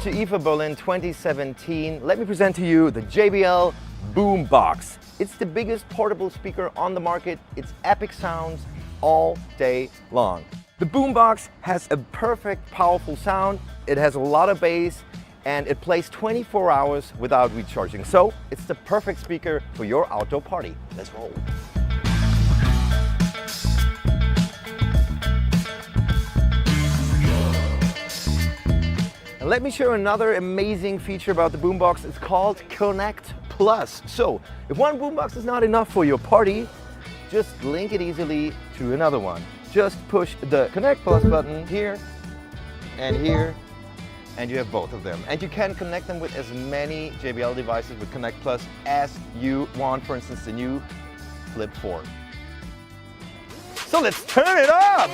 to IFA Berlin 2017. Let me present to you the JBL Boombox. It's the biggest portable speaker on the market. It's epic sounds all day long. The Boombox has a perfect, powerful sound. It has a lot of bass and it plays 24 hours without recharging. So it's the perfect speaker for your outdoor party. Let's roll. And let me show you another amazing feature about the Boombox. It's called Connect Plus. So if one Boombox is not enough for your party, just link it easily to another one. Just push the Connect Plus button here and here, and you have both of them. And you can connect them with as many JBL devices with Connect Plus as you want. For instance, the new Flip 4. So let's turn it up!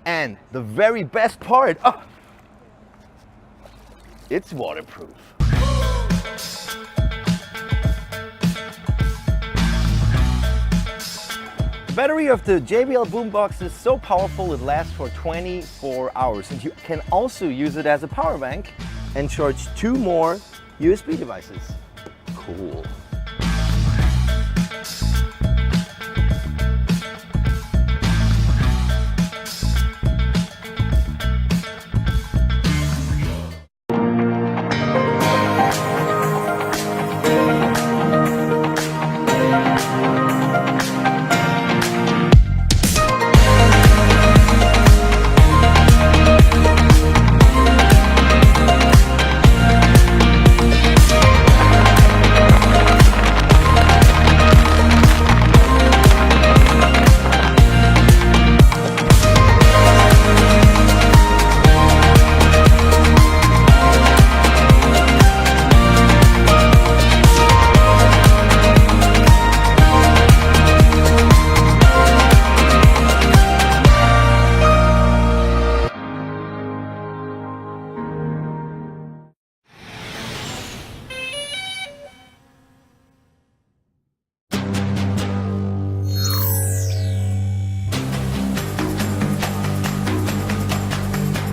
And the very best part, it's waterproof. The battery of the JBL Boombox is so powerful it lasts for 24 hours. And you can also use it as a power bank and charge 2 more USB devices. Cool.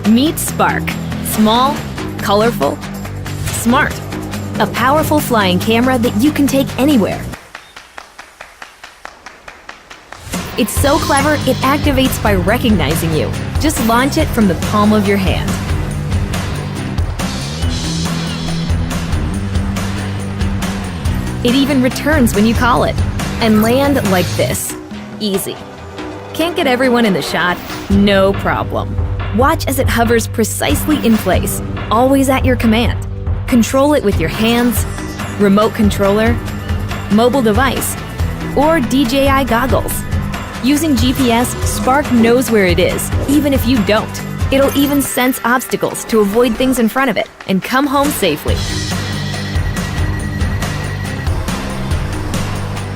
Meet Spark. Small, colorful, smart. A powerful flying camera that you can take anywhere. It's so clever, it activates by recognizing you. Just launch it from the palm of your hand. It even returns when you call it. And land like this. Easy. Can't get everyone in the shot? No problem. Watch as it hovers precisely in place, always at your command. Control it with your hands, remote controller, mobile device, or DJI goggles. Using GPS, Spark knows where it is, even if you don't. It'll even sense obstacles to avoid things in front of it and come home safely.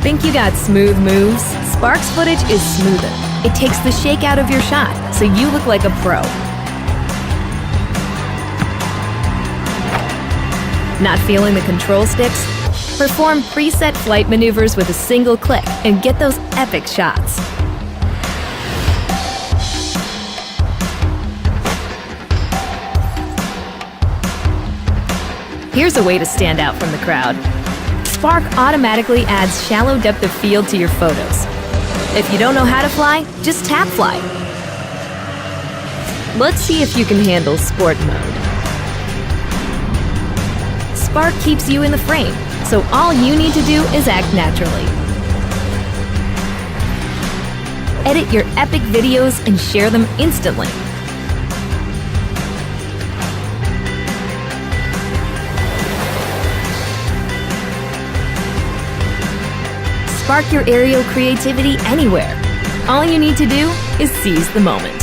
Think you got smooth moves? Spark's footage is smoother. It takes the shake out of your shot, so you look like a pro. Not feeling the control sticks? Perform preset flight maneuvers with a single click and get those epic shots. Here's a way to stand out from the crowd. Spark automatically adds shallow depth of field to your photos. If you don't know how to fly, just tap fly. Let's see if you can handle sport mode. Spark keeps you in the frame, so all you need to do is act naturally. Edit your epic videos and share them instantly. Spark your aerial creativity anywhere. All you need to do is seize the moment.